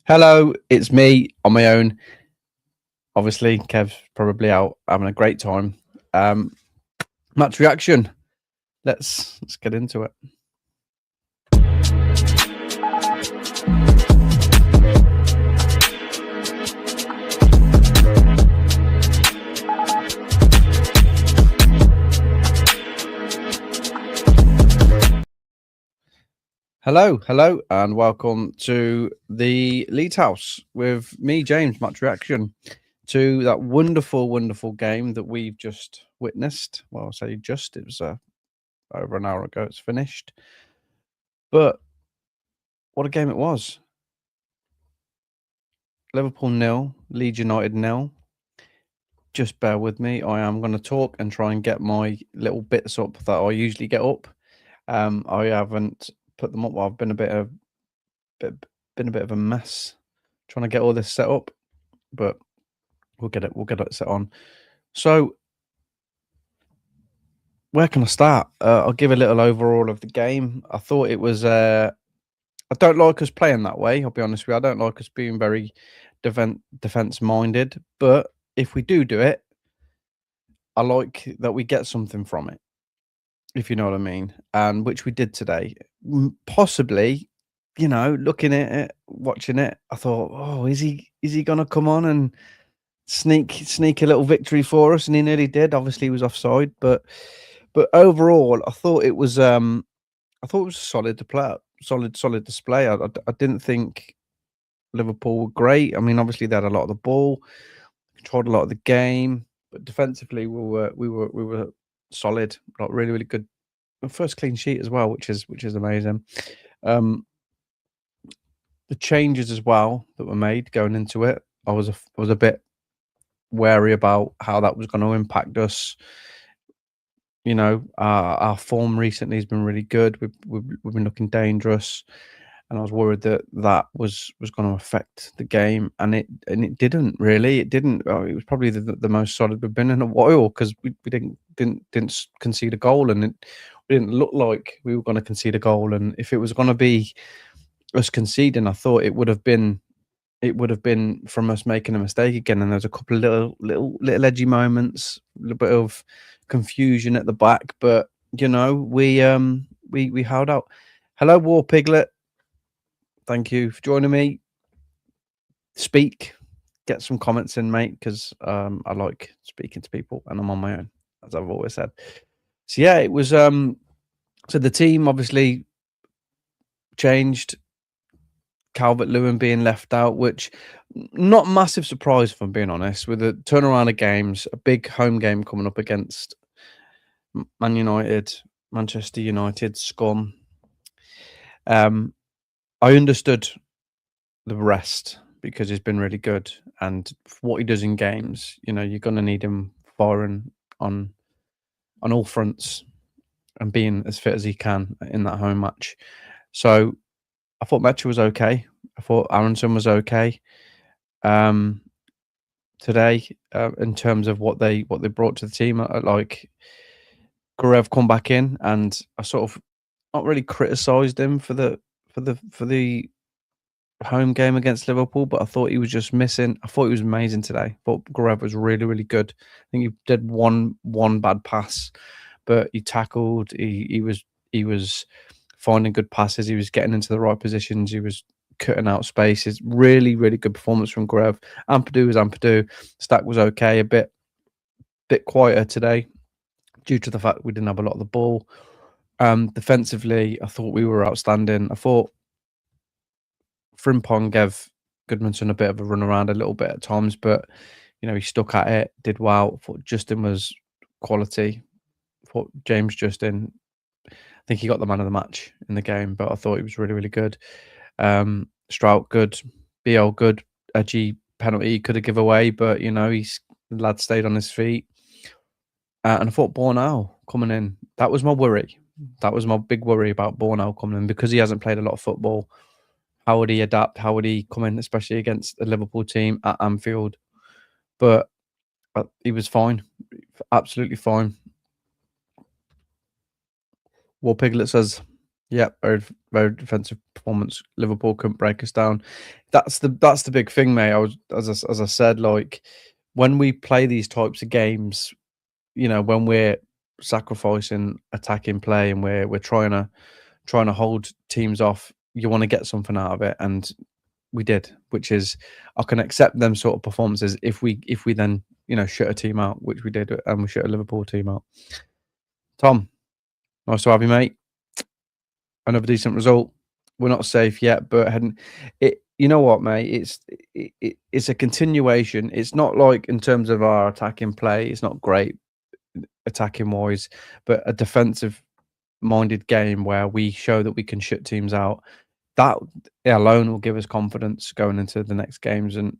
Hello, it's me on my own. Obviously, Kev's probably out having a great time. Um, Match reaction. Let's get into it. Hello, and welcome to the Leeds house with me, James. Match reaction to that wonderful game that we've just witnessed. Well, I'll say just, it was over an hour ago. It's finished, but what a game it was! Liverpool 0, Leeds United 0. Just bear with me. I am going to talk and try and get my little bits up that I usually get up. I haven't put them up. I've been been a bit of a mess trying to get all this set up, but we'll get it set on. So where can I start? I'll give a little overall of the game. I thought it was. I don't like us playing that way. I'll be honest with you. I don't like us being very defense minded. But if we do it, I like that we get something from it, if you know what I mean, and which we did today. Possibly, looking at it, watching it, I thought, oh, is he gonna come on and sneak a little victory for us? And he nearly did. Obviously, he was offside, but overall, I thought it was solid to play, solid display. I didn't think Liverpool were great. I mean, obviously they had a lot of the ball, controlled a lot of the game, but defensively we were solid, like really good. First clean sheet as well, which is amazing. Um, the changes as well that were made going into it, I was a bit wary about how that was going to impact us. Our form recently has been really good. We've been looking dangerous, and I was worried that was going to affect the game, and it didn't really. It didn't. It was probably the most solid we've been in a while because we didn't concede a goal, and it didn't look like we were going to concede a goal. And if it was going to be us conceding, I thought it would have been from us making a mistake again. And there's a couple of little edgy moments, a little bit of confusion at the back, but we held out. Hello, War Piglet. Thank you for joining me. Speak, get some comments in, mate, because I like speaking to people, and I'm on my own, as I've always said. So yeah, it was. So the team obviously changed. Calvert-Lewin being left out, which not massive surprise, if I'm being honest, with the turnaround of games, a big home game coming up against Man United, Manchester United scum. I understood the rest because he's been really good, and what he does in games, you're going to need him firing on all fronts and being as fit as he can in that home match. So I thought Metcha was okay. I thought Aronson was okay. Today, in terms of what they brought to the team, like Gurev come back in, and I sort of not really criticised him for the home game against Liverpool, but I thought he was just missing. I thought he was amazing today. I thought Gurev was really good. I think he did one bad pass, but he tackled. He was finding good passes. He was getting into the right positions. He was cutting out spaces. Really good performance from Gurev. Ampadu was Ampadu. Stack was okay. A bit quieter today due to the fact we didn't have a lot of the ball. Defensively, I thought we were outstanding. I thought Frimpong gave Goodmanson a bit of a run around a little bit at times, but he stuck at it, did well. I thought Justin was quality. I thought James Justin, I think he got the man of the match in the game, but I thought he was really good. Strout good, BL good. Edgy penalty he could have give away, but the lad stayed on his feet. And I thought Bornau coming in, that was my worry. That was my big worry about Bornau coming in, because he hasn't played a lot of football. How would he adapt? How would he come in, especially against the Liverpool team at Anfield? But he was fine, absolutely fine. War Piglet says, Yeah, very defensive performance. Liverpool couldn't break us down. That's the big thing, mate. I was as I said, like when we play these types of games, when we're sacrificing attacking play and we're trying to hold teams off, you want to get something out of it, and we did, which is I can accept them sort of performances if we then shut a team out, which we did, and we shut a Liverpool team out. Tom, nice to have you, mate. Another decent result. We're not safe yet, but hadn't it. You know what, mate? It's a continuation. It's not like in terms of our attacking play, it's not great attacking wise, but a defensive minded game where we show that we can shut teams out. That alone will give us confidence going into the next games, and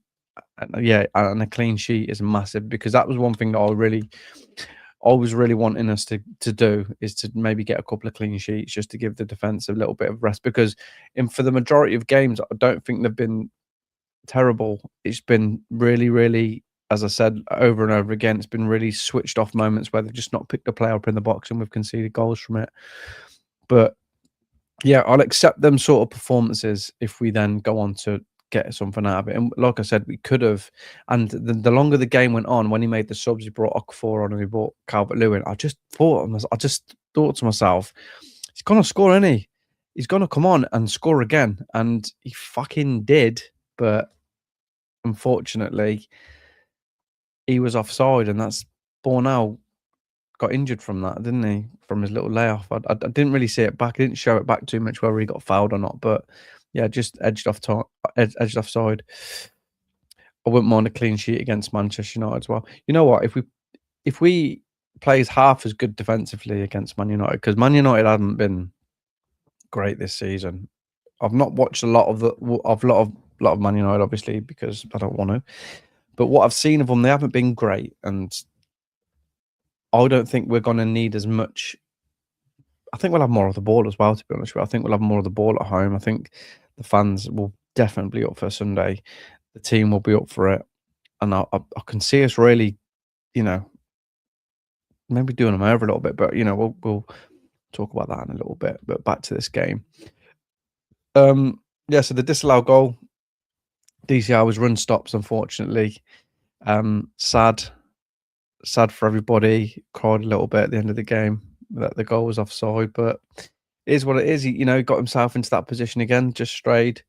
yeah, and a clean sheet is massive because that was one thing that I was really wanting us to do is to maybe get a couple of clean sheets just to give the defense a little bit of rest because for the majority of games, I don't think they've been terrible. It's been really, really, as I said over and over again, it's been really switched off moments where they've just not picked a player up in the box and we've conceded goals from it. But yeah, I'll accept them sort of performances if we then go on to get something out of it. And like I said, we could have. And the longer the game went on, when he made the subs, he brought Okafor on and he brought Calvert-Lewin. I just thought to myself, he's gonna score, isn't he? He's gonna come on and score again, and he fucking did. But unfortunately, he was offside, and that's Bornell got injured from that, didn't he? From his little layoff. I didn't really see it back. I didn't show it back too much whether he got fouled or not. But yeah, just edged offside. I wouldn't mind a clean sheet against Manchester United as well. You know what? If we plays half as good defensively against Man United, because Man United haven't been great this season. I've not watched a lot of lot of Man United, obviously, because I don't want to. But what I've seen of them, they haven't been great, and I don't think we're going to need as much. I think we'll have more of the ball as well, to be honest with you. I think we'll have more of the ball at home. I think the fans will definitely be up for Sunday. The team will be up for it. And I can see us really, you know, maybe doing them over a little bit, but, we'll talk about that in a little bit. But back to this game. Yeah, so the disallowed goal, DCR was run stops, unfortunately. Sad for everybody. Cried a little bit at the end of the game that the goal was offside, but it is what it is. He got himself into that position again, just strayed.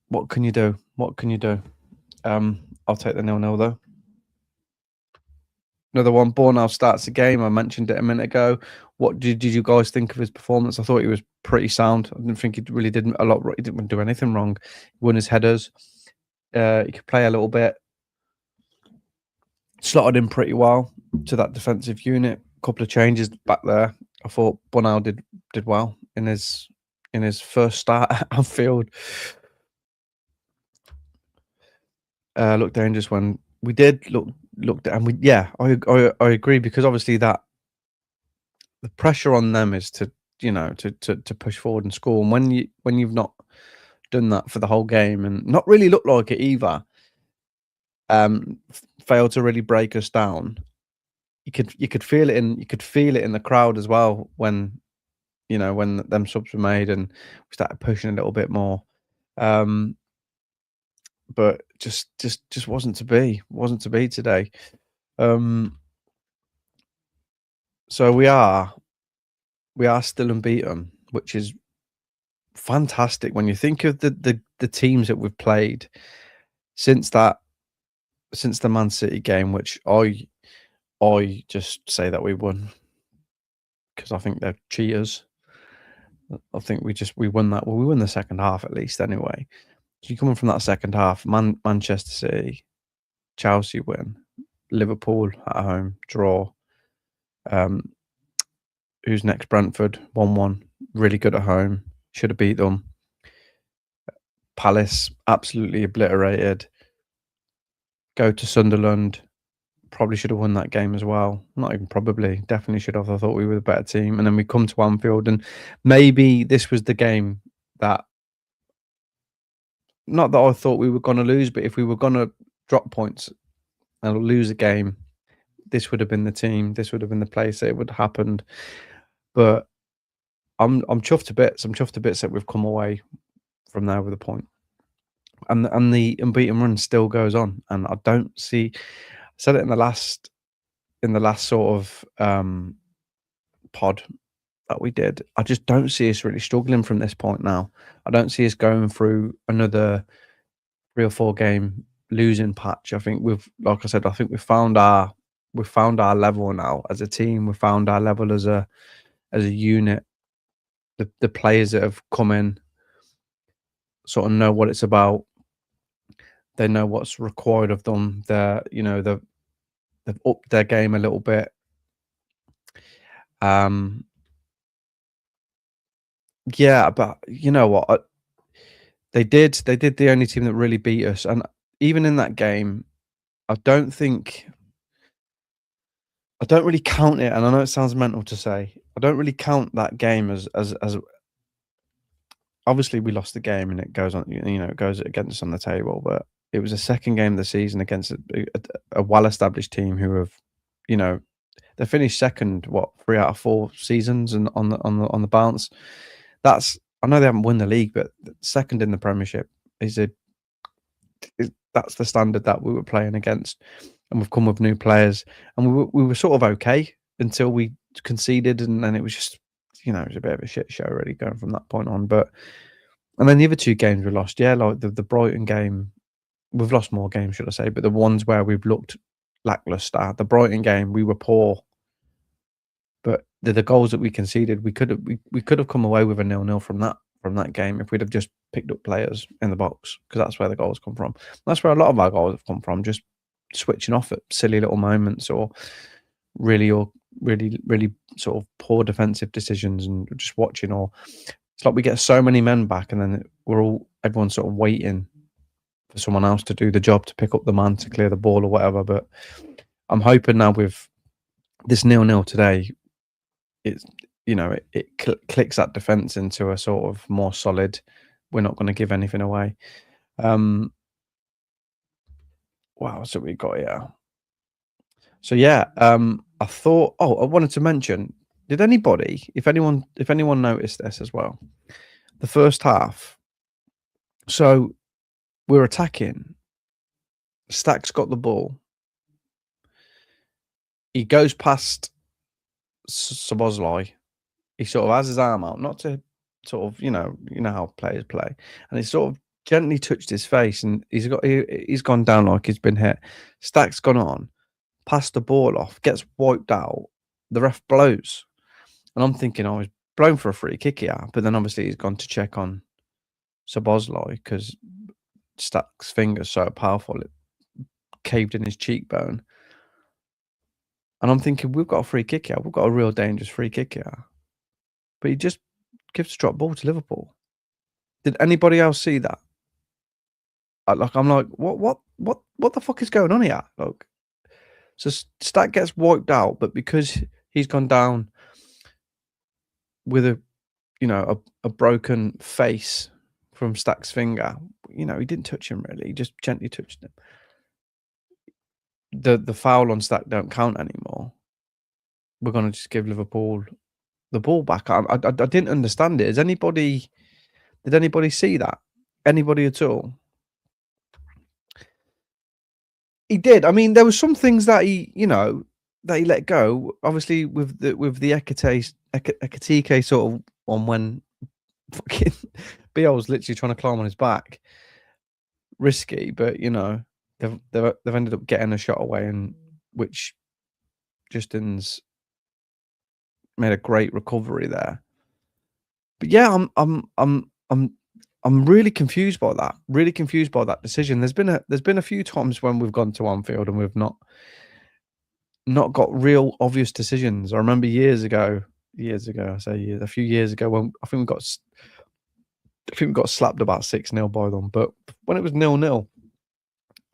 What can you do? What can you do? I'll take the 0-0 though. Another one. Bornau starts the game. I mentioned it a minute ago. What did you guys think of his performance? I thought he was pretty sound. I didn't think he really did a lot. He didn't do anything wrong. He won his headers. He could play a little bit. Slotted in pretty well to that defensive unit. A couple of changes back there. I thought Bornau did well in his first start at Anfield. Looked dangerous when we did looked and we I agree because obviously that the pressure on them is to to push forward and score, and when you've not done that for the whole game and not really looked like it either, failed to really break us down. You could feel it in the crowd as well when when them subs were made and we started pushing a little bit more. But just wasn't to be today. So we are still unbeaten, which is fantastic when you think of the teams that we've played since the Man City game, which I just say that we won because I think they're cheaters. I think we won that. Well, we won the second half at least anyway. So you're coming from that second half, Manchester City, Chelsea win, Liverpool at home, draw. Who's next? Brentford, 1-1. Really good at home. Should have beat them. Palace, absolutely obliterated. Go to Sunderland. Probably should have won that game as well. Not even probably. Definitely should have. I thought we were the better team. And then we come to Anfield and maybe this was the game that, not that I thought we were going to lose, but if we were going to drop points and lose a game, this would have been the team. This would have been the place that it would have happened. But I'm chuffed to bits. I'm chuffed to bits that we've come away from there with a point, and the unbeaten run still goes on. And I don't see. I said it in the last sort of pod that we did. I just don't see us really struggling from this point now. I don't see us going through another 3 or 4 game losing patch. I think like I said, I think we've found our level now as a team. We've found our level as a unit. The players that have come in sort of know what it's about. They know what's required of them. They've upped their game a little bit. Um, yeah, but you know what? They did the only team that really beat us, and even in that game, I don't think I don't really count it. And I know it sounds mental to say, I don't really count that game as obviously we lost the game and it goes on, it goes against us on the table, but it was a second game of the season against a well-established team who have, you know, they finished second, what, 3 out of 4 seasons and on the bounce. I know they haven't won the league, but second in the Premiership that's the standard that we were playing against, and we've come with new players, and we were sort of okay until we conceded, and then it was just, it was a bit of a shit show really going from that point on. But and then the other 2 games we lost, yeah, like the Brighton game, we've lost more games, should I say, but the ones where we've looked lackluster, the Brighton game, we were poor. But the goals that we conceded, we could have come away with a 0-0 from that game if we'd have just picked up players in the box, because that's where the goals come from. That's where a lot of our goals have come from, just switching off at silly little moments or really sort of poor defensive decisions and just watching. Or it's like we get so many men back and then everyone's sort of waiting for someone else to do the job, to pick up the man, to clear the ball or whatever. But I'm hoping now with this 0-0 today, it's it clicks that defense into a sort of more solid. We're not going to give anything away. Wow, so we got here. So yeah, I thought. Oh, I wanted to mention. Did anybody, if anyone noticed this as well, the first half? So we're attacking. Stack's got the ball. He goes past Szoboszlai. He sort of has his arm out, not to sort of, how players play, and he sort of gently touched his face, and he's gone down like he's been hit. Stack's gone on, passed the ball off, gets wiped out. The ref blows, and I'm thinking, I was blown for a free kick here, but then obviously he's gone to check on Szoboszlai because Stack's finger's so powerful it caved in his cheekbone. And I'm thinking, we've got a free kick here. We've got a real dangerous free kick here. But he just gives a drop ball to Liverpool. Did anybody else see that? I'm like, what the fuck is going on here? Look, so Stack gets wiped out, but because he's gone down with a broken face from Stack's finger, he didn't touch him really. He just gently touched him. The foul on Stack don't count anymore. We're gonna just give Liverpool the ball back. I didn't understand it. Did anybody see that? Anybody at all? He did. I mean, there were some things that he let go. Obviously, with the Ekatike sort of on when fucking BL was literally trying to climb on his back. Risky, but they've ended up getting a shot away, and which Justin's made a great recovery there. But yeah, I'm really confused by that. Really confused by that decision. There's been a few times when we've gone to Anfield and we've not got real obvious decisions. I remember years ago, a few years ago, when I think we got slapped about 6-0 by them. But when it was 0-0,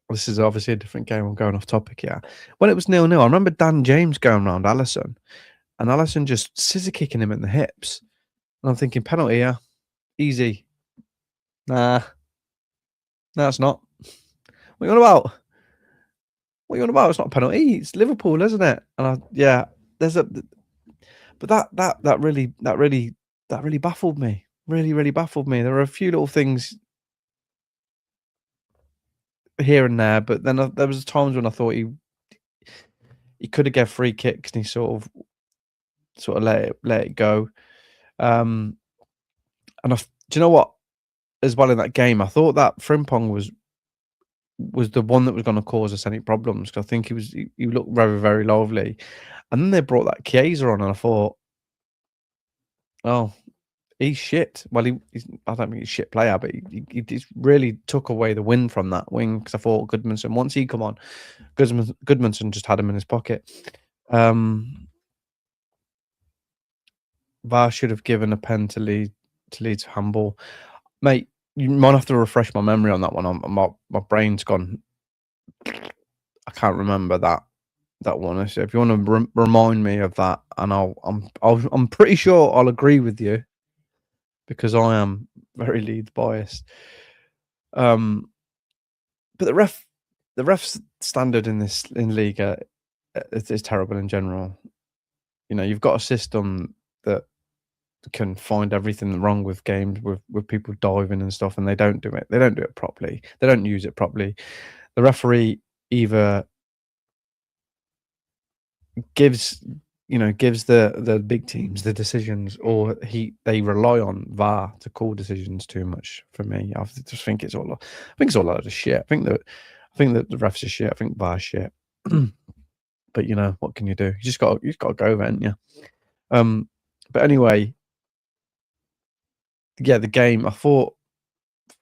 this is obviously a different game. I'm going off topic here. When it was 0-0, I remember Dan James going around Alisson, and Alisson just scissor kicking him in the hips. And I'm thinking, penalty here, easy. Nah, no, it's not. What are you on about? What are you on about? It's not a penalty. It's Liverpool, isn't it? And but that really that really baffled me. Really, really baffled me. There were a few little things here and there, but then there was times when I thought he could have gave free kicks and he sort of let it go. And do you know what? As well in that game, I thought that Frimpong was the one that was going to cause us any problems. 'Cause I think he looked very, very lively, and then they brought that Chiesa on, and I thought, oh, he's shit. Well, I don't think he's a shit player, but he just really took away the win from that wing because I thought Goodmanson, once he come on, Goodmanson just had him in his pocket. VAR should have given a pen to Leeds handball. Mate, you might have to refresh my memory on that one. My brain's gone. I can't remember that one. So if you want to remind me of that, and I'm pretty sure I'll agree with you because I am very Leeds biased. But the ref's standard in Liga is terrible in general. You know, you've got a system that can find everything wrong with games with people diving and stuff, and they don't do it. They don't do it properly. They don't use it properly. The referee either gives the big teams the decisions, or they rely on VAR to call decisions too much. For me, I just think it's all. I think it's all a load of shit. I think that the refs are shit. I think VAR's shit. But you know, what can you do? You just got to go, then, yeah. But anyway, yeah, the game. I thought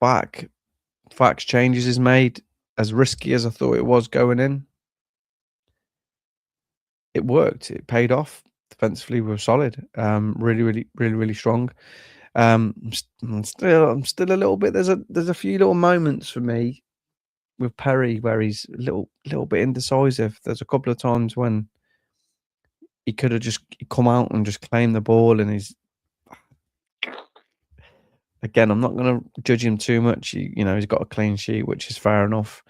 Facts changes is made as risky as I thought it was going in. It worked. It paid off. Defensively, we were solid. Really strong. I'm still a little bit. There's a few little moments for me with Perry where he's a little bit indecisive. There's a couple of times when he could have just come out and just claimed the ball, and he's again. I'm not going to judge him too much. He's got a clean sheet, which is fair enough.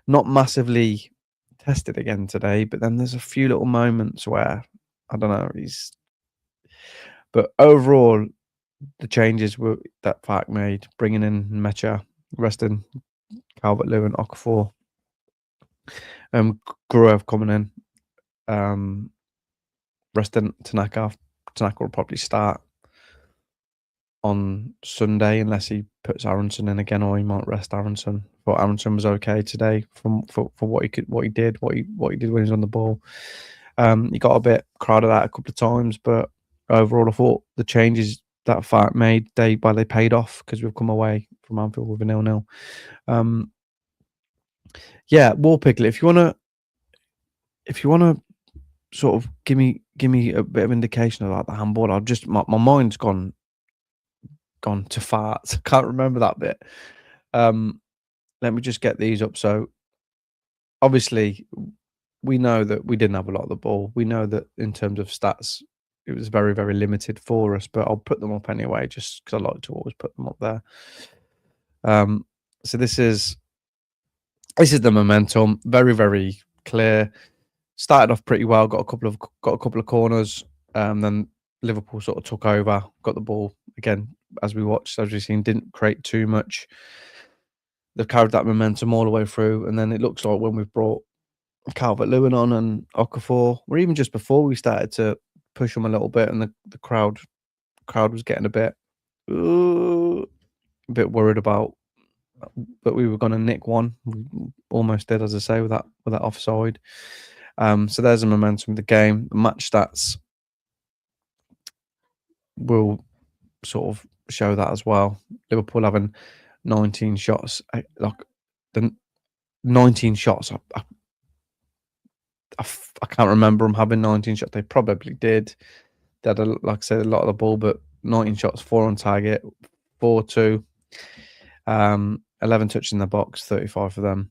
Not massively tested again today, but then there's a few little moments where I don't know. But overall, the changes that Fark made, bringing in Mecha, resting Calvert-Lewin, Okafor, Gruev coming in, resting Tanaka. Tanaka will probably start on Sunday unless he puts Aronson in again, or he might rest Aronson. But Aronson was okay today for what he did when he was on the ball. He got a bit crowded out a couple of times, but overall, I thought the changes that Fark made they paid off because we've come away from Anfield with a 0-0. Yeah, War Piglet. If you wanna sort of give me a bit of indication of like the handball, I'll just my mind's gone to farts. I can't remember that bit. Let me just get these up. So obviously we know that we didn't have a lot of the ball. We know that in terms of stats, it was very, very limited for us, but I'll put them up anyway, just because I like to always put them up there. So this is the momentum. Very, very clear. Started off pretty well. Got a couple of corners. Then Liverpool sort of took over. Got the ball again, as we've seen. Didn't create too much. They've carried that momentum all the way through, and then it looks like when we've brought Calvert-Lewin on and Okafor, or even just before we started to push them a little bit, and the crowd was getting a bit worried about, but we were going to nick one. We almost did, as I say, with that offside. So there's a momentum of the game. The match stats will sort of show that as well. Liverpool having 19 shots. Like the 19 shots. I can't remember them having 19 shots. They probably did. They had, like I said, a lot of the ball, but 19 shots, 4 on target, 4-2, 11 touches in the box, 35 for them.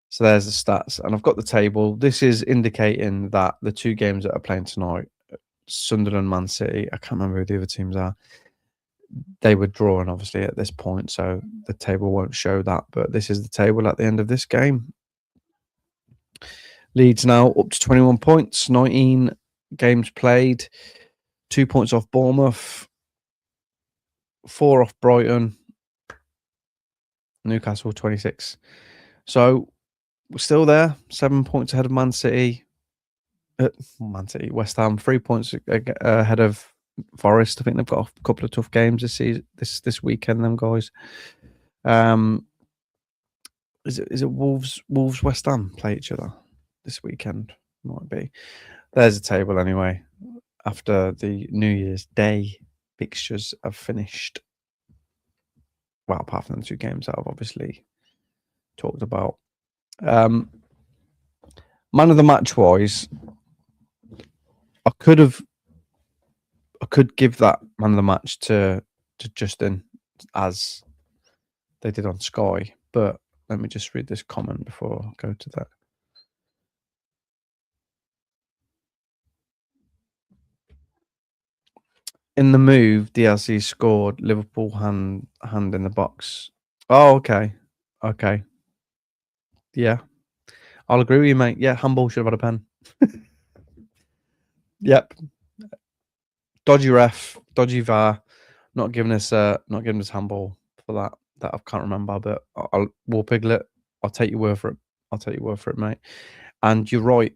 So there's the stats, and I've got the table. This is indicating that the two games that are playing tonight, Sunderland, Man City, I can't remember who the other teams are. They were drawing, obviously, at this point, so the table won't show that. But this is the table at the end of this game. Leeds now up to 21 points, 19 games played, 2 points off Bournemouth. 4 off Brighton, Newcastle 26. So we're still there, 7 points ahead of Man City. Man City, West Ham, 3 points ahead of Forest. I think they've got a couple of tough games this weekend. Them guys. Um, is it Wolves West Ham play each other this weekend? Might be. There's a table anyway. After the New Year's Day fixtures have finished. Well, apart from the 2 games that I've obviously talked about. Man of the match wise, I could give that man of the match to Justin, as they did on Sky, but let me just read this comment before I go to that. In the move, DLC scored Liverpool hand in the box. Oh, okay. Okay. Yeah. I'll agree with you, mate. Yeah, handball should have had a pen. Yep. Dodgy ref, dodgy VAR, not giving us handball for that. That I can't remember, but we'll Piglet. I'll take your word for it. I'll take your word for it, mate. And you're right.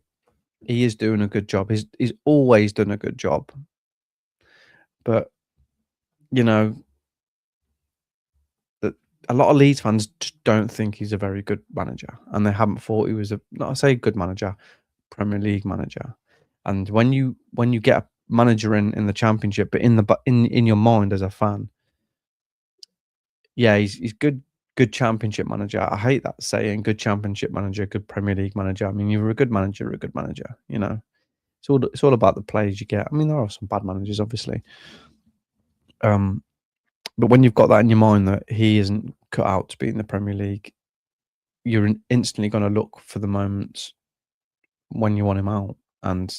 He is doing a good job. He's always done a good job. But you know, that a lot of Leeds fans just don't think he's a very good manager, and they haven't thought he was not I say good manager, Premier League manager. And when you get a manager in the Championship, but in your mind as a fan, yeah, he's good Championship manager. I hate that saying, good Championship manager, good Premier League manager. I mean, you're a good manager, you're a good manager. You know, it's all about the players you get. I mean, there are some bad managers, obviously. But when you've got that in your mind that he isn't cut out to be in the Premier League, you're instantly going to look for the moments when you want him out. And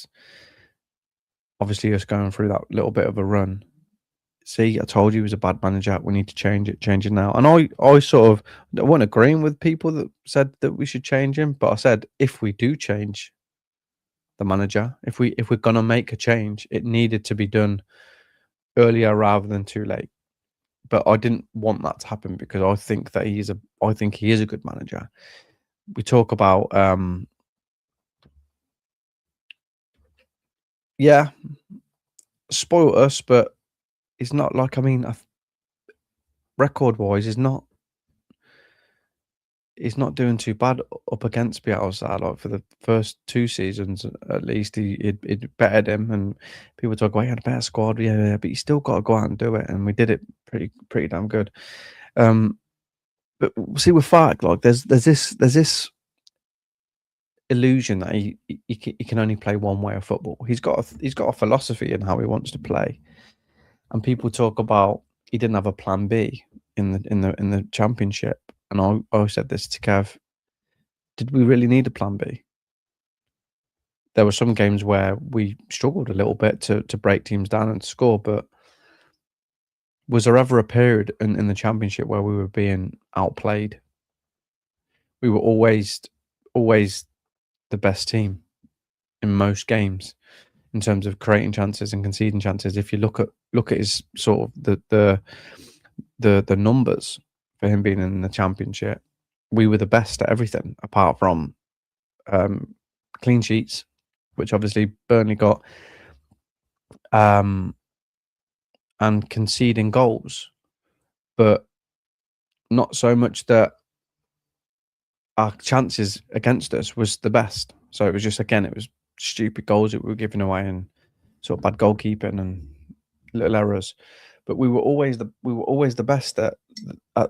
obviously, us going through that little bit of a run. See, I told you he was a bad manager. We need to change it now. And I sort of I wasn't agreeing with people that said that we should change him, but I said if we do change the manager, if we're gonna make a change, it needed to be done earlier rather than too late. But I didn't want that to happen because I think he is a good manager. We talk about yeah, spoiled us, but it's not like, I mean, record wise, he's not doing too bad up against Bielsa. Like for the first 2 seasons, at least, he'd bettered him, and people talk about he had a better squad. Yeah, but you still got to go out and do it, and we did it pretty damn good. But see, with Fark, like there's this illusion that he can only play one way of football. He's got a philosophy in how he wants to play, and people talk about he didn't have a plan B in the Championship. And I said this to Kev: did we really need a plan B? There were some games where we struggled a little bit to break teams down and score, but was there ever a period in the Championship where we were being outplayed? We were always the best team in most games in terms of creating chances and conceding chances. If you look at his sort of the numbers for him being in the Championship, we were the best at everything apart from clean sheets, which obviously Burnley got, and conceding goals, but not so much that our chances against us was the best. So it was just, again, it was stupid goals that we were giving away and sort of bad goalkeeping and little errors. But we were always the best at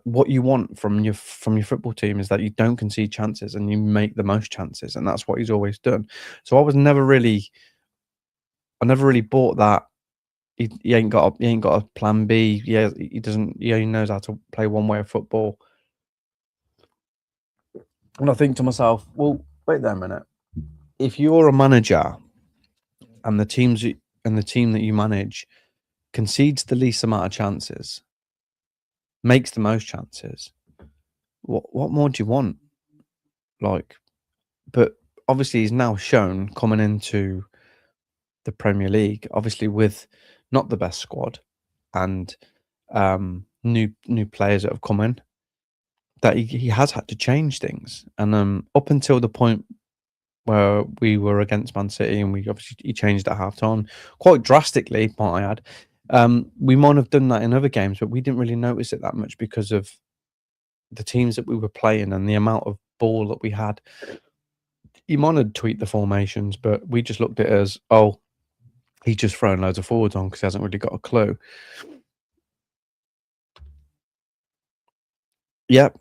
what you want from your football team, is that you don't concede chances and you make the most chances, and that's what he's always done. So I never really bought that. He ain't got a plan B. Yeah, he doesn't. Yeah, he knows how to play one way of football. And I think to myself, well, wait there a minute. If you're a manager and the team that you manage concedes the least amount of chances, makes the most chances, what more do you want? Like, but obviously he's now shown coming into the Premier League, obviously with not the best squad, and new players that have come in, that he has had to change things. And up until the point where we were against Man City, and we obviously he changed at halftime quite drastically, might I add. We might have done that in other games, but we didn't really notice it that much because of the teams that we were playing and the amount of ball that we had. He might have tweaked the formations, but we just looked at it as, oh, he's just throwing loads of forwards on because he hasn't really got a clue. Yep,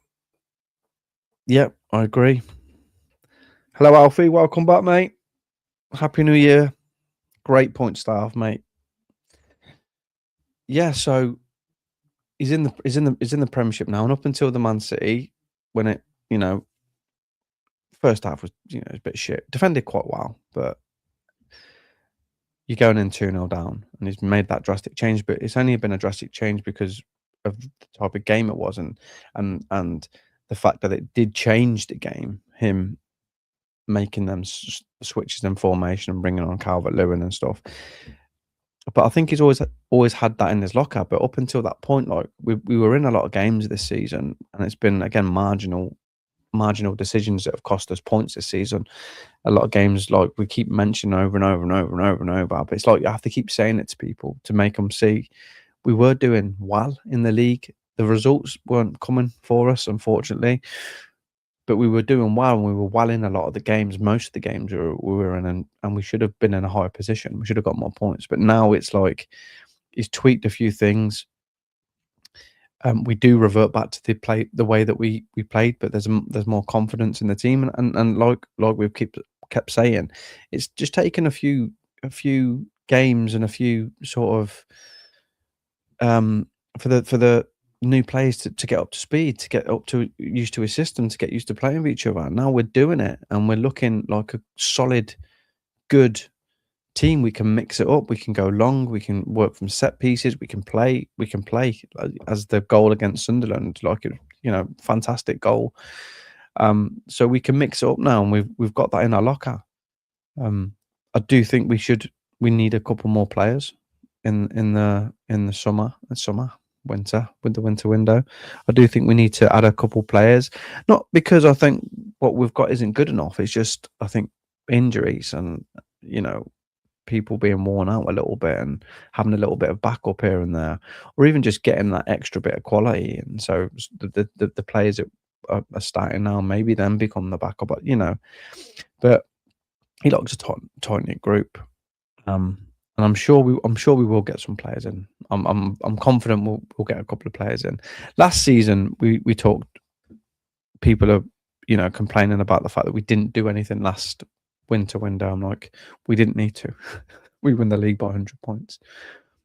yep, I agree. Hello, Alfie. Welcome back, mate. Happy New Year. Great point start, mate. Yeah, so he's in the Premiership now, and up until the Man City, when it first half was a bit shit. Defended quite well, but you're going in 2-0 down, and he's made that drastic change. But it's only been a drastic change because of the type of game it was, and the fact that it did change the game. Him making them switches in formation and bringing on Calvert-Lewin and stuff. But I think he's always had that in his locker. But up until that point, like we were in a lot of games this season, and it's been again marginal decisions that have cost us points this season. A lot of games, like we keep mentioning over and over and over and over and over, but it's like you have to keep saying it to people to make them see we were doing well in the league. The results weren't coming for us, unfortunately, but we were doing well, and we were well in a lot of the games. Most of the games we were in, and we should have been in a higher position. We should have got more points, but now it's like he's tweaked a few things. We do revert back to the way that we played, but there's more confidence in the team, and like we've kept saying, it's just taken a few games and a few sort of for the new players to get up to speed, to get up to used to his system, to get used to playing with each other. Now we're doing it, and we're looking like a solid, good team. We can mix it up. We can go long. We can work from set pieces. We can play. As the goal against Sunderland, like fantastic goal. So we can mix it up now, and we've got that in our locker. I do think we need a couple more players in the winter, with the winter window. I do think we need to add a couple players, not because I think what we've got isn't good enough. It's just I think injuries and people being worn out a little bit and having a little bit of backup here and there, or even just getting that extra bit of quality. And so the players that are starting now maybe then become the backup, but he likes a tight knit group. And I'm sure we will get some players in. I'm confident we'll get a couple of players in. Last season we talked, people are complaining about the fact that we didn't do anything last winter window. I'm like, we didn't need to. We win the league by 100 points.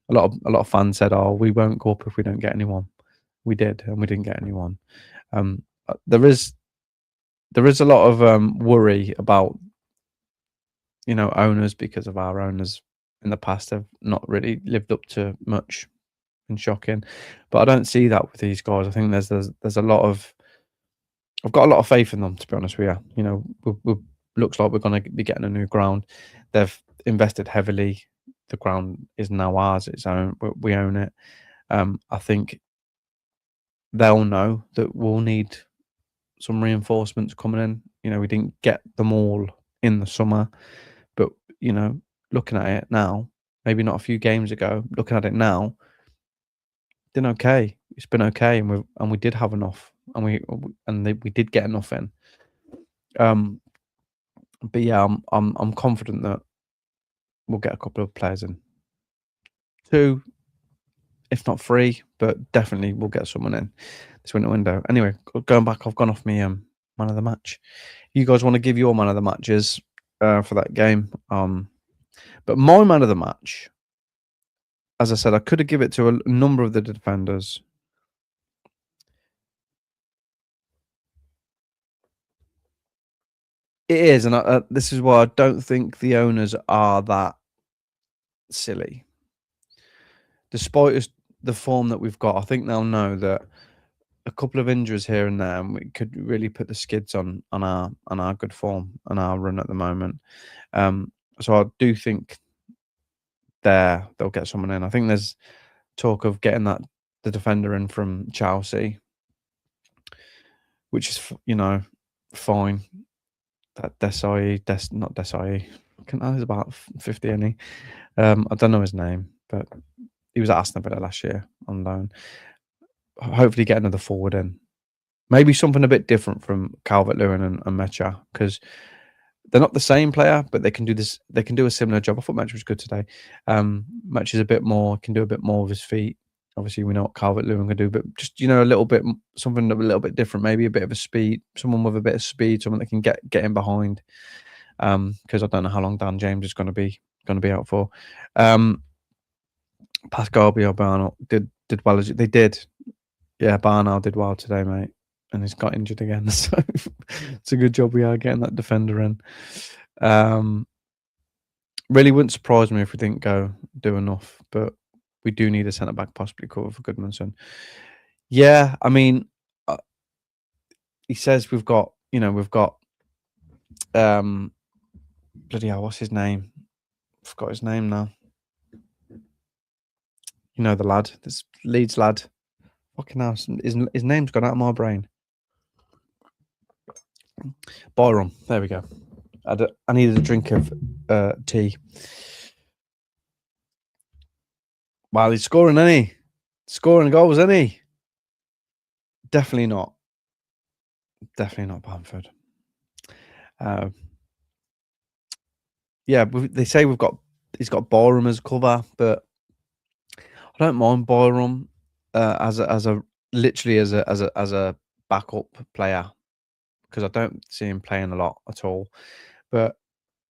A lot of fans said, "Oh, we won't go up if we don't get anyone." We did, and we didn't get anyone. There is a lot of worry about owners, because of our owners in the past have not really lived up to much, and shocking. But I don't see that with these guys. I think there's a lot of I've got a lot of faith in them, to be honest with you. We looks like we're going to be getting a new ground. They've invested heavily. The ground is now ours. It's own. We own it. I think they'll know that we'll need some reinforcements coming in. We didn't get them all in the summer, but looking at it now, maybe not a few games ago. Looking at it now, been okay. It's been okay, and we did have enough, and we did get enough in. But yeah, I'm confident that we'll get a couple of players in. 2, if not 3, but definitely we'll get someone in this window. Anyway, going back, I've gone off me man of the match. You guys want to give your man of the matches for that game? But my man of the match, as I said, I could have given it to a number of the defenders. It is, and this is why I don't think the owners are that silly. Despite the form that we've got, I think they'll know that a couple of injuries here and there, and we could really put the skids on our good form and our run at the moment. So I do think they'll get someone in. I think there's talk of getting that the defender in from Chelsea, which is fine. That not Desai. He's about 50, isn't he? I don't know his name, but he was at Aston Villa last year on loan. Hopefully, get another forward in. Maybe something a bit different from Calvert-Lewin and Mecha, because they're not the same player, but they can do this. They can do a similar job. I thought Mecha was good today. Mecha is can do a bit more with his feet. Obviously, we know what Calvert-Lewin can do, but just a little bit something a little bit different. Maybe a bit of a speed. Someone with a bit of speed. Someone that can get in behind. Because I don't know how long Dan James is going to be out for. Pascal Biarbano did well as they did. Yeah, Barnard did well today, mate, and he's got injured again. So it's a good job we are getting that defender in. Really wouldn't surprise me if we didn't do enough, but we do need a centre back possibly cover for Goodmanson. Yeah, I mean, he says we've got bloody hell, what's his name? Forgot his name now. The lad, this Leeds lad. Fucking hell, his name's gone out of my brain. Byram. There we go. I needed a drink of tea. Well, he's scoring, isn't he? Scoring goals, isn't he? Definitely not. Definitely not Bamford. Yeah, they say he's got Byram as cover, but I don't mind Byram as a backup player, because I don't see him playing a lot at all. But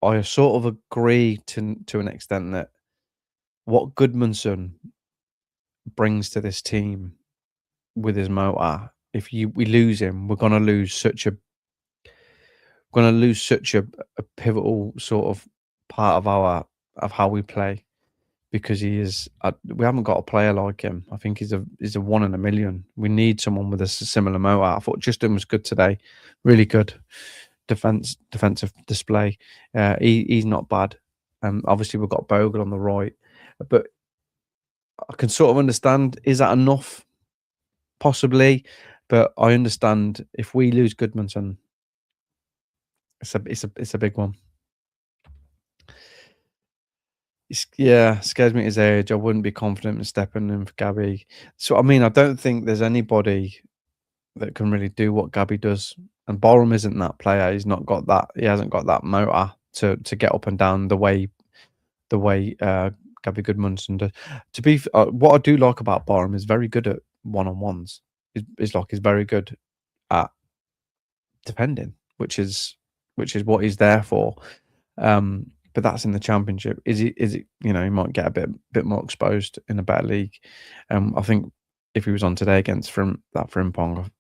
I sort of agree to an extent that what Goodmanson brings to this team with his motor, if we lose him, we're going to lose such a pivotal sort of part of how we play, because he is. We haven't got a player like him. I think he's a 1 in a million. We need someone with a similar motor. I thought Justin was good today, really good defensive display. He's not bad. Obviously we've got Bogle on the right, but I can sort of understand, is that enough? Possibly, but I understand if we lose Goodmanson, it's a big one. Scares me at his age. I wouldn't be confident in stepping in for Gabby. So I mean, I don't think there's anybody that can really do what Gabby does. And Borum isn't that player. He's not got that. He hasn't got that motor to get up and down the way Gabby Goodmanson does. What I do like about Borum is very good at one-on-ones. He's very good at defending, which is what he's there for. But that's in the Championship. Is it? He might get a bit more exposed in a better league. I think if he was on today against Frimpong,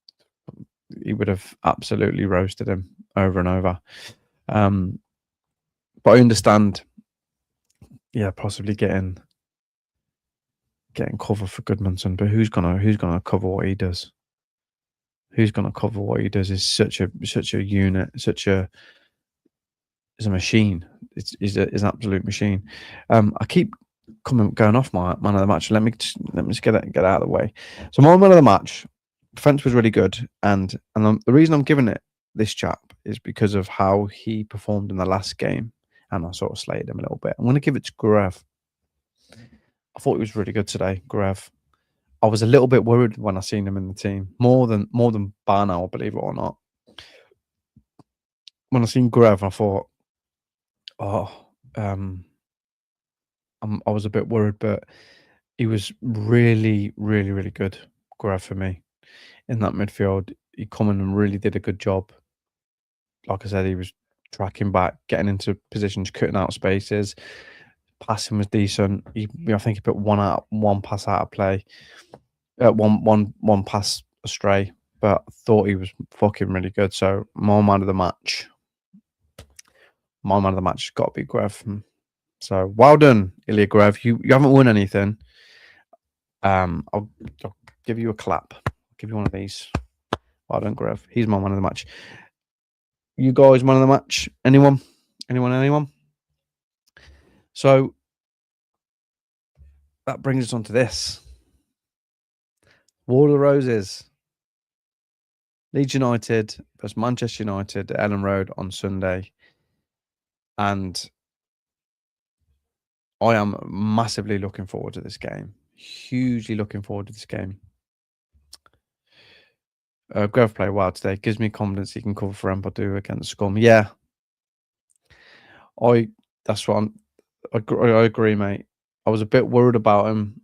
he would have absolutely roasted him over and over. But I understand. Yeah, possibly getting cover for Goodmanson, but who's gonna cover what he does? Who's gonna cover what he does? Is such a unit, is a machine. Is an absolute machine. I keep going off my man of the match. Let me just get out of the way. So my man of the match, defense was really good, and the reason I'm giving it this chap is because of how he performed in the last game, and I sort of slayed him a little bit. I'm going to give it to Gurev. I thought he was really good today, Gurev. I was a little bit worried when I seen him in the team, more than Barnell, believe it or not. When I seen Gurev, I thought, I was a bit worried, but he was really, really, really good, Gurev, for me in that midfield. He come in and really did a good job. Like I said, he was tracking back, getting into positions, cutting out spaces. Passing was decent. I think he put one pass out of play, one pass astray. But I thought he was fucking really good. So my man of the match has got to be Grev. So well done, Ilya Grev. You haven't won anything. I'll give you a clap. I'll give you one of these. Well done, Grev. He's my man of the match. You guys, man of the match? Anyone? So that brings us on to this. Wall of Roses. Leeds United versus Manchester United at Ellen Road on Sunday. And I am massively looking forward to this game. Hugely looking forward to this game. Grove played well today. Gives me confidence he can cover for Empadu against Scum. Yeah, that's what I agree, mate. I was a bit worried about him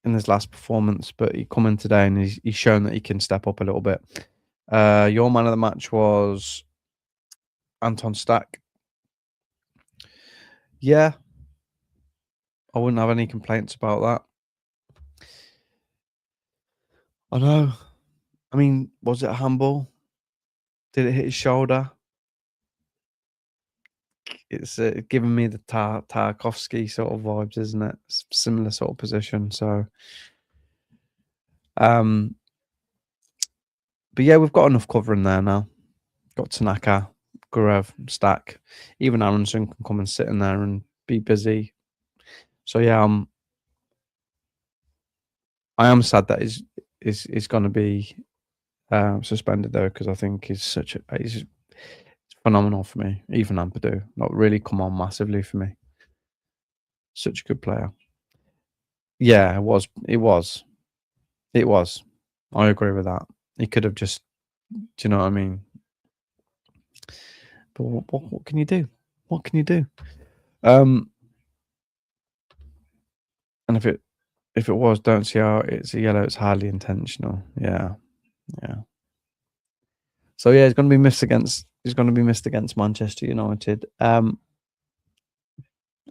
in his last performance, but he come in today and he's shown that he can step up a little bit. Your man of the match was Anton Stack. Yeah, I wouldn't have any complaints about that. I know. I mean, was it a handball? Did it hit his shoulder? It's giving me the Tarkovsky sort of vibes, isn't it? Similar sort of position. So, but yeah, we've got enough covering there now. Got Tanaka, Gurev, Stack. Even Aronson can come and sit in there and be busy. So yeah, I am sad that is going to be suspended though, because I think he's phenomenal for me. Even Ampadu, not really come on massively for me. Such a good player. Yeah, it was. It was. It was. I agree with that. He could have just. Do you know what I mean? But what can you do? What can you do? And if it was, don't see how it's a yellow. It's hardly intentional. Yeah, yeah. So yeah, he's going to be missed against. He's going to be missed against Manchester United. As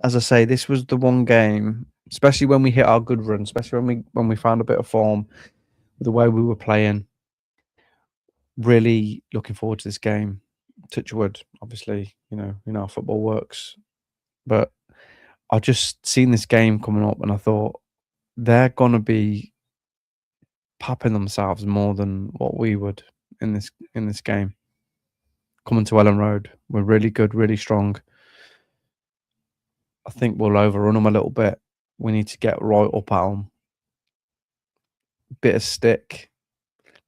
I say, this was the one game, especially when we hit our good run, especially when we found a bit of form with the way we were playing. Really looking forward to this game. Touch wood, obviously, you know how football works. But I just seen this game coming up and I thought they're gonna be popping themselves more than what we would in this game. Coming to Ellen Road, we're really good, really strong. I think we'll overrun them a little bit. We need to get right up at them. Bit of stick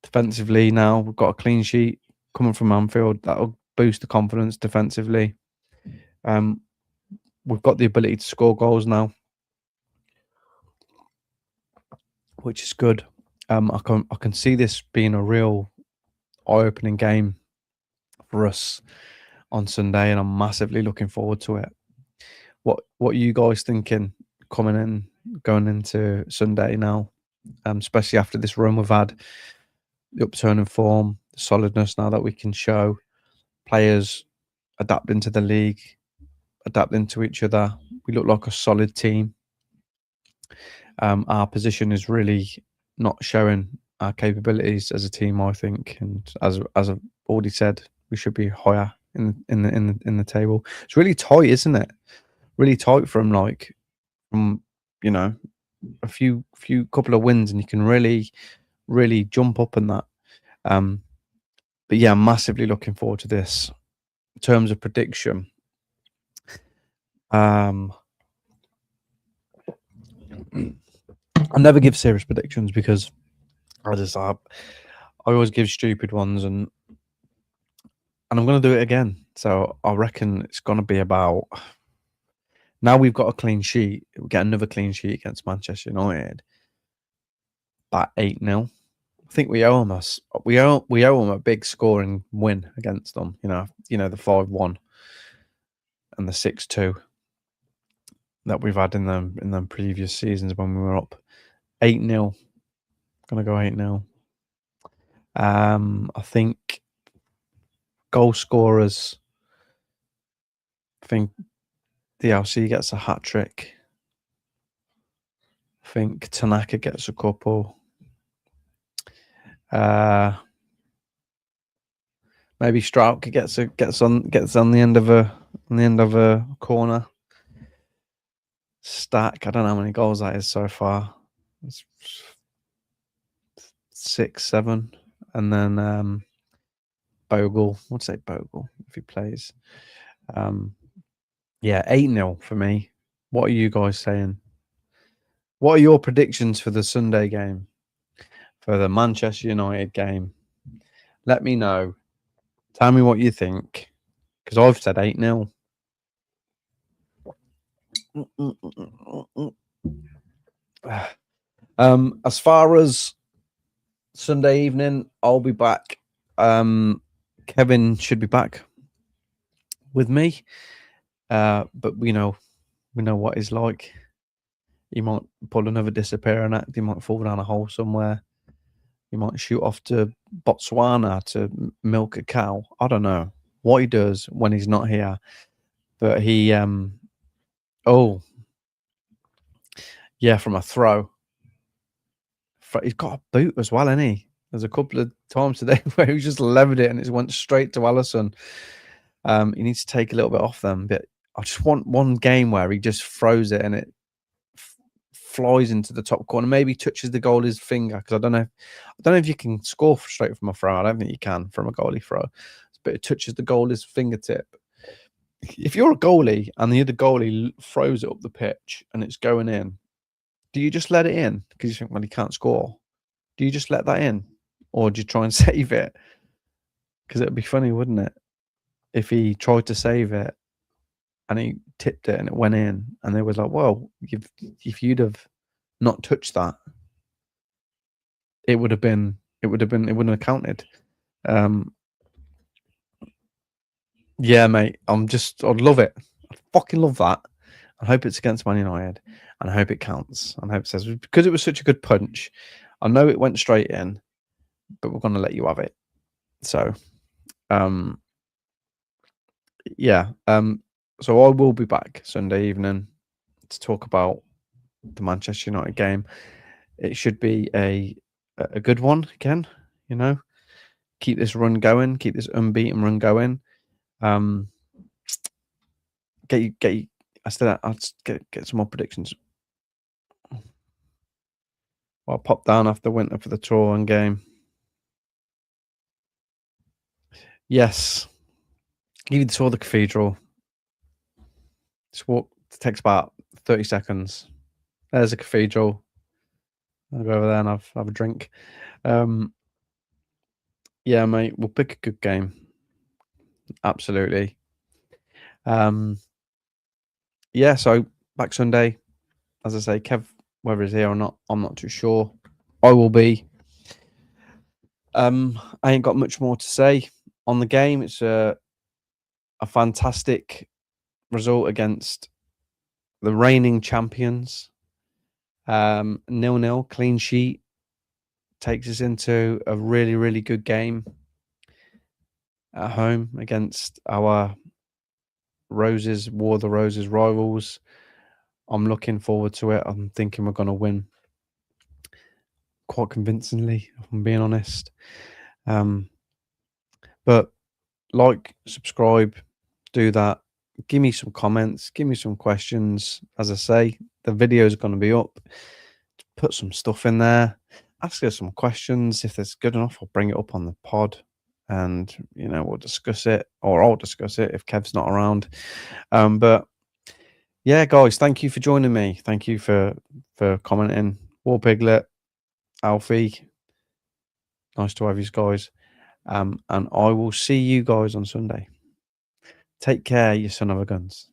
defensively. Now we've got a clean sheet coming from Anfield. That'll boost the confidence defensively. We've got the ability to score goals now, which is good. I can see this being a real eye-opening game for us on Sunday, and I'm massively looking forward to it. What are you guys thinking going into Sunday now, especially after this run we've had, the upturn in form, the solidness now that we can show, players adapting to the league, adapting to each other. We look like a solid team. Our position is really not showing our capabilities as a team, I think, and as I've already said, we should be higher in the table. It's really tight, isn't it? Really tight from a few couple of wins, and you can really jump up in that. But yeah, I'm massively looking forward to this. In terms of prediction, I never give serious predictions because I always give stupid ones, and I'm going to do it again. So I reckon it's going to be about. Now we've got a clean sheet. We get another clean sheet against Manchester United. About 8-0. I think we owe them we owe them a big scoring win against them. The 5-1 and the 6-2 that we've had in them previous seasons when we were up. 8-0. Gonna go 8-0. I think goal scorers. I think DLC gets a hat trick. I think Tanaka gets a couple. Maybe Strauch gets on the end of a corner. Stack. I don't know how many goals that is so far. It's 6, 7, and then Bogle. I'd say Bogle if he plays. Yeah, 8-0 for me. What are you guys saying? What are your predictions for the Sunday game? for the Manchester United game. Let me know. Tell me what you think, because I've said 8-0. As far as Sunday evening, I'll be back. Kevin should be back with me, but we know what he's like. He might pull another disappearing act. He might fall down a hole somewhere. He might shoot off to Botswana to milk a cow. I don't know what he does when he's not here, but he oh yeah, from a throw. He's got a boot as well, hasn't he? There's a couple of times today where he just levered it and it went straight to Alisson. He needs to take a little bit off them, but I just want one game where he just throws it and it flies into the top corner, maybe touches the goalie's finger, because I don't know if you can score straight from a throw. I don't think you can from a goalie throw, but it touches the goalie's fingertip. If you're a goalie and the other goalie throws it up the pitch and it's going in, do you just let it in because you think, well, he can't score? Do you just let that in, or do you try and save it? Because it'd be funny, wouldn't it, if he tried to save it and he tipped it and it went in, and they was like, well, if you'd have not touched that, it wouldn't have counted. Yeah, mate, I'd love it. I'd fucking love that. I hope it's against Man United, and I hope it counts. And I hope it says, because it was such a good punch, I know it went straight in, but we're going to let you have it. So, yeah. So I will be back Sunday evening to talk about the Manchester United game. It should be a good one again. Keep this run going. Keep this unbeaten run going. I'll get some more predictions. I'll pop down after winter for the tour and game. Yes. Give you the tour of the cathedral. Just walk. It takes about 30 seconds. There's a cathedral. I'll go over there and have a drink. Yeah, mate. We'll pick a good game. Absolutely. Yeah, so back Sunday. As I say, Kev, whether he's here or not, I'm not too sure. I will be. I ain't got much more to say on the game. It's a fantastic result against the reigning champions. 0-0, clean sheet, takes us into a really, really good game at home against our War of the Roses rivals. I'm looking forward to it. I'm thinking we're going to win quite convincingly, if I'm being honest. But like, subscribe, do that. Give me some comments. Give me some questions. As I say, the video is going to be up. Put some stuff in there. Ask us some questions. If it's good enough, I'll bring it up on the pod, and we'll discuss it, or I'll discuss it if Kev's not around. But yeah, guys, thank you for joining me. Thank you for commenting. War Piglet, Alfie, nice to have you guys. And I will see you guys on Sunday. Take care, you son of a guns.